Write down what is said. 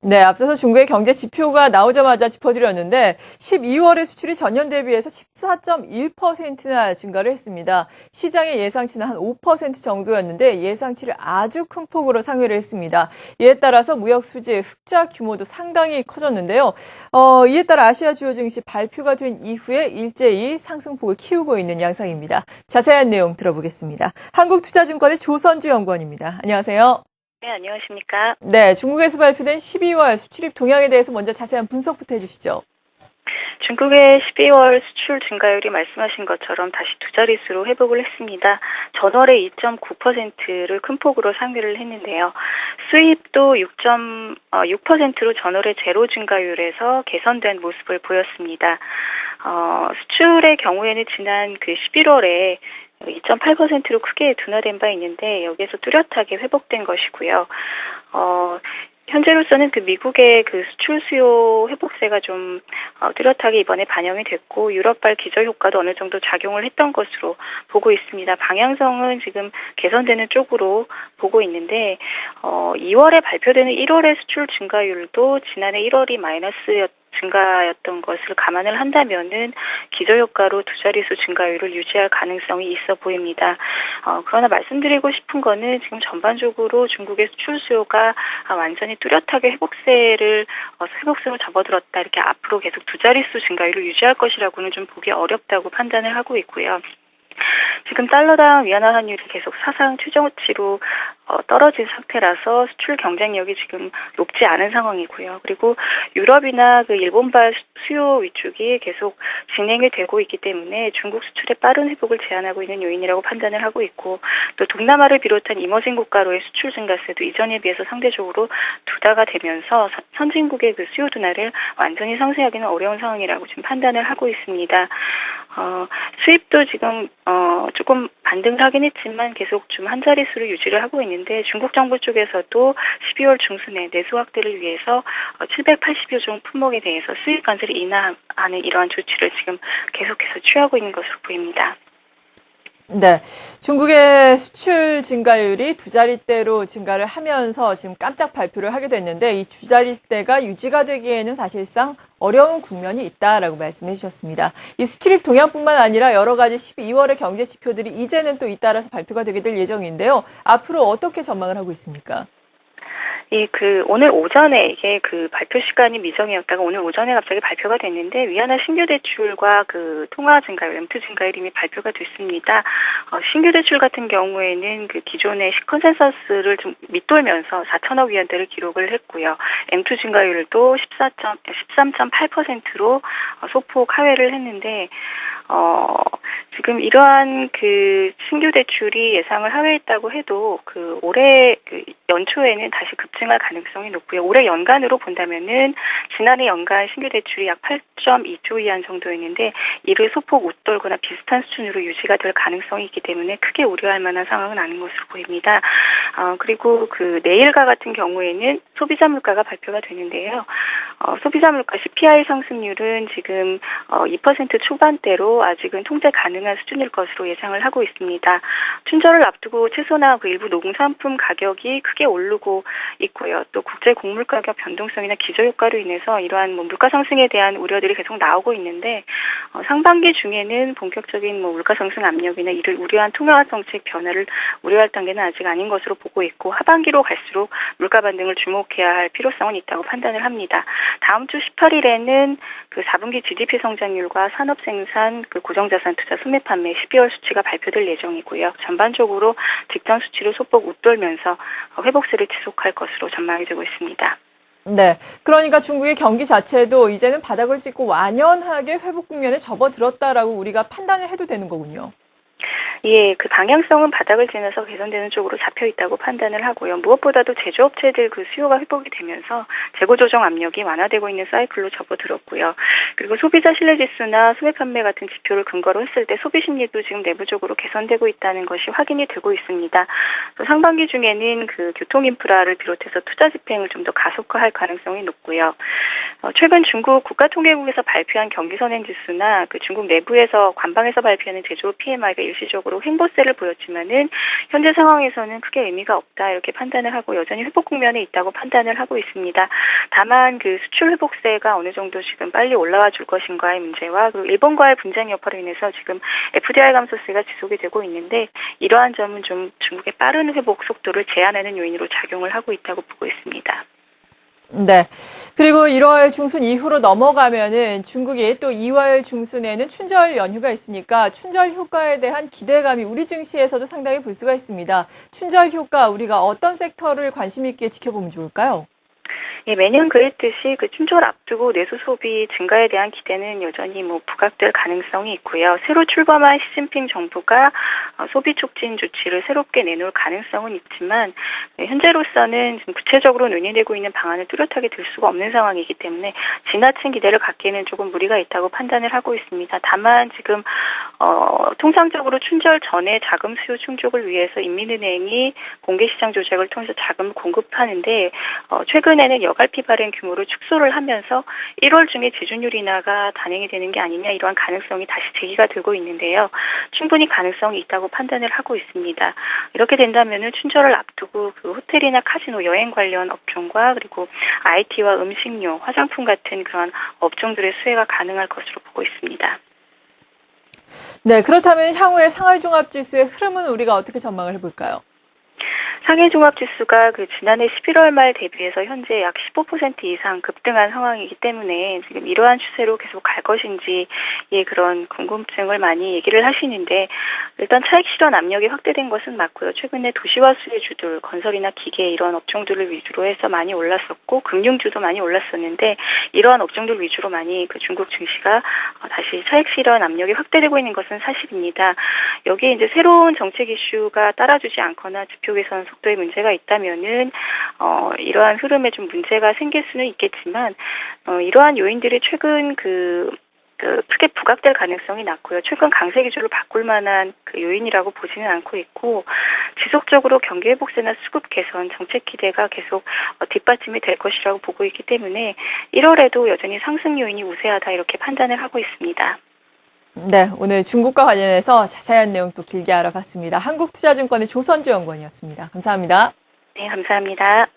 네, 앞서서 중국의 경제 지표가 나오자마자 짚어드렸는데 12월의 수출이 전년 대비해서 14.1%나 증가를 했습니다. 시장의 예상치는 한 5% 정도였는데 예상치를 아주 큰 폭으로 상회를 했습니다. 이에 따라서 무역 수지 흑자 규모도 상당히 커졌는데요. 이에 따라 아시아 주요 증시 발표가 된 이후에 일제히 상승폭을 키우고 있는 양상입니다. 자세한 내용 들어보겠습니다. 한국투자증권의 조선주 연구원입니다. 안녕하세요. 네, 안녕하십니까. 네, 중국에서 발표된 12월 수출입 동향에 대해서 먼저 자세한 분석부터 해주시죠. 중국의 12월 수출 증가율이 말씀하신 것처럼 다시 두 자릿수로 회복을 했습니다. 전월에 2.9%를 큰 폭으로 상회를 했는데요. 수입도 6.6%로 전월의 제로 증가율에서 개선된 모습을 보였습니다. 수출의 경우에는 지난 그 11월에 2.8%로 크게 둔화된 바 있는데 여기에서 뚜렷하게 회복된 것이고요. 현재로서는 그 미국의 그 수출 수요 회복세가 좀 뚜렷하게 이번에 반영이 됐고 유럽발 기저 효과도 어느 정도 작용을 했던 것으로 보고 있습니다. 방향성은 지금 개선되는 쪽으로 보고 있는데 2월에 발표되는 1월의 수출 증가율도 지난해 1월이 증가였던 것을 감안을 한다면은 기저효과로 두 자릿수 증가율을 유지할 가능성이 있어 보입니다. 그러나 말씀드리고 싶은 거는 지금 전반적으로 중국의 수출 수요가 완전히 뚜렷하게 회복세로 접어들었다. 이렇게 앞으로 계속 두 자릿수 증가율을 유지할 것이라고는 좀 보기 어렵다고 판단을 하고 있고요. 지금 달러당 위안화 환율이 계속 사상 최저치로 떨어진 상태라서 수출 경쟁력이 지금 높지 않은 상황이고요. 그리고 유럽이나 그 일본발 수요 위축이 계속 진행이 되고 있기 때문에 중국 수출의 빠른 회복을 제한하고 있는 요인이라고 판단을 하고 있고 또 동남아를 비롯한 이머징 국가로의 수출 증가세도 이전에 비해서 상대적으로 둔화가 되면서 선진국의 그 수요 둔화를 완전히 상쇄하기는 어려운 상황이라고 지금 판단을 하고 있습니다. 수입도 지금 조금 반등을 하긴 했지만 계속 좀 한 자릿수를 유지를 하고 있는데 중국 정부 쪽에서도 12월 중순에 내수 확대를 위해서 780여 종 품목에 대해서 수입 관세를 인하하는 이러한 조치를 지금 계속해서 취하고 있는 것으로 보입니다. 네, 중국의 수출 증가율이 두 자릿대로 증가를 하면서 지금 깜짝 발표를 하게 됐는데 이 두 자릿대가 유지가 되기에는 사실상 어려운 국면이 있다라고 말씀해 주셨습니다. 이 수출입 동향뿐만 아니라 여러 가지 12월의 경제 지표들이 이제는 또 잇따라서 발표가 되게 될 예정인데요. 앞으로 어떻게 전망을 하고 있습니까? 오늘 오전에 이게 그 발표 시간이 미정이었다가 오늘 오전에 갑자기 발표가 됐는데 위안화 신규 대출과 그 통화 증가율, M2 증가율이 이미 발표가 됐습니다. 신규 대출 같은 경우에는 그 기존의 컨센서스를 좀 밑돌면서 4천억 위안대를 기록을 했고요. M2 증가율도 13.8%로 소폭 하회를 했는데 지금 이러한 그 신규 대출이 예상을 하회했다고 해도 그 올해 그 연초에는 다시 급증할 가능성이 높고요. 올해 연간으로 본다면은 지난해 연간 신규 대출이 약 8.2조 위안 정도였는데 이를 소폭 웃돌거나 비슷한 수준으로 유지가 될 가능성이 있기 때문에 크게 우려할 만한 상황은 아닌 것으로 보입니다. 그리고 그 내일과 같은 경우에는 소비자 물가가 발표가 되는데요. 소비자 물가 CPI 상승률은 지금 2% 초반대로 아직은 통제 가능한 수준일 것으로 예상을 하고 있습니다. 춘절을 앞두고 채소나 그 일부 농산품 가격이 크게 오르고 있고요. 또 국제 곡물 가격 변동성이나 기저 효과로 인해서 이러한 물가 상승에 대한 우려들이 계속 나오고 있는데 상반기 중에는 본격적인 물가 상승 압력이나 이를 우려한 통화 정책 변화를 우려할 단계는 아직 아닌 것으로 보고 있고 하반기로 갈수록 물가 반등을 주목해야 할 필요성은 있다고 판단을 합니다. 다음 주 18일에는 그 4분기 GDP 성장률과 산업 생산, 그 고정자산 투자 소매 판매 12월 수치가 발표될 예정이고요. 전반적으로 직전 수치를 소폭 웃돌면서 회복세를 지속할 것으로 전망이 되고 있습니다. 네, 그러니까 중국의 경기 자체도 이제는 바닥을 찍고 완연하게 회복 국면에 접어들었다라고 우리가 판단을 해도 되는 거군요. 예, 그 방향성은 바닥을 지나서 개선되는 쪽으로 잡혀 있다고 판단을 하고요. 무엇보다도 제조업체들 그 수요가 회복이 되면서 재고 조정 압력이 완화되고 있는 사이클로 접어들었고요. 그리고 소비자 신뢰 지수나 소매 판매 같은 지표를 근거로 했을 때 소비 심리도 지금 내부적으로 개선되고 있다는 것이 확인이 되고 있습니다. 또 상반기 중에는 그 교통 인프라를 비롯해서 투자 집행을 좀 더 가속화할 가능성이 높고요. 최근 중국 국가통계국에서 발표한 경기 선행 지수나 그 중국 내부에서 관방에서 발표하는 제조업 PMI가 일시적으로 전체적으로 횡보세를 보였지만은 현재 상황에서는 크게 의미가 없다 이렇게 판단을 하고 여전히 회복 국면에 있다고 판단을 하고 있습니다. 다만 그 수출 회복세가 어느 정도 지금 빨리 올라와 줄 것인가의 문제와 그리고 일본과의 분쟁 여파로 인해서 지금 FDI 감소세가 지속이 되고 있는데 이러한 점은 좀 중국의 빠른 회복 속도를 제한하는 요인으로 작용을 하고 있다고 보고 있습니다. 네. 그리고 1월 중순 이후로 넘어가면은 중국이 또 2월 중순에는 춘절 연휴가 있으니까 춘절 효과에 대한 기대감이 우리 증시에서도 상당히 볼 수가 있습니다. 춘절 효과 우리가 어떤 섹터를 관심 있게 지켜보면 좋을까요? 예, 매년 그랬듯이 그 춘절 앞두고 내수 소비 증가에 대한 기대는 여전히 부각될 가능성이 있고요. 새로 출범한 시진핑 정부가 소비 촉진 조치를 새롭게 내놓을 가능성은 있지만 현재로서는 지금 구체적으로 논의되고 있는 방안을 뚜렷하게 들 수가 없는 상황이기 때문에 지나친 기대를 갖기에는 조금 무리가 있다고 판단을 하고 있습니다. 다만 지금 통상적으로 춘절 전에 자금 수요 충족을 위해서 인민은행이 공개시장 조작을 통해서 자금을 공급하는데 최근에는 여갈피 발행 규모를 축소를 하면서 1월 중에 지준율 인하가 단행이 되는 게 아니냐 이러한 가능성이 다시 제기가 되고 있는데요. 충분히 가능성이 있다고 판단을 하고 있습니다. 이렇게 된다면은 춘절을 앞두고 그 호텔이나 카지노, 여행 관련 업종과 그리고 IT와 음식료, 화장품 같은 그런 업종들의 수혜가 가능할 것으로 보고 있습니다. 네, 그렇다면 향후의 상하이종합지수의 흐름은 우리가 어떻게 전망을 해볼까요? 상해종합지수가 그 지난해 11월 말 대비해서 현재 약 15% 이상 급등한 상황이기 때문에 지금 이러한 추세로 계속 갈 것인지의 그런 궁금증을 많이 얘기를 하시는데 일단 차익 실현 압력이 확대된 것은 맞고요. 최근에 도시화 수혜주들, 건설이나 기계 이런 업종들을 위주로 해서 많이 올랐었고 금융주도 많이 올랐었는데 이러한 업종들 위주로 많이 그 중국 증시가 다시 차익 실현 압력이 확대되고 있는 것은 사실입니다. 여기에 이제 새로운 정책 이슈가 따라주지 않거나 지표 개선 속도에 문제가 있다면은 이러한 흐름에 좀 문제가 생길 수는 있겠지만 이러한 요인들이 최근 크게 부각될 가능성이 낮고요. 최근 강세 기조를 바꿀 만한 그 요인이라고 보지는 않고 있고 지속적으로 경기 회복세나 수급 개선 정책 기대가 계속 뒷받침이 될 것이라고 보고 있기 때문에 1월에도 여전히 상승 요인이 우세하다 이렇게 판단을 하고 있습니다. 네, 오늘 중국과 관련해서 자세한 내용 또 길게 알아봤습니다. 한국투자증권의 조선주 연구원이었습니다. 감사합니다. 네, 감사합니다.